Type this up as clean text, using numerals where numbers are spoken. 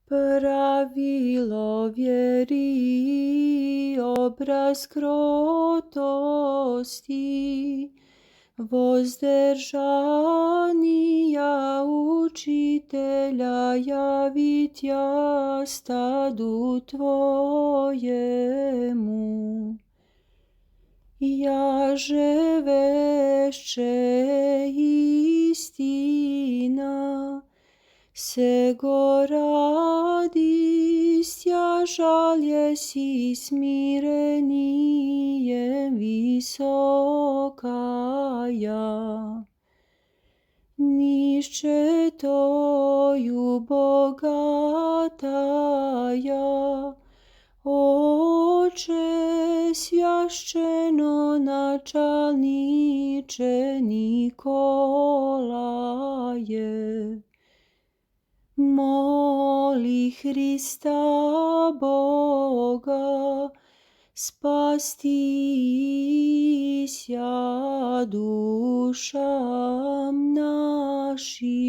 Pravilo vjeri, obraz krotosti, vozdržanija učitelja javit ja stadu tvojemu. Jaže vešće istina, sego radist, ja žalje si smirenije visokaja. Nišće toju bogataja, Oče svjašćeno načalniče Nikolaje. Moli Hrista Boga, spastisja dušam našim.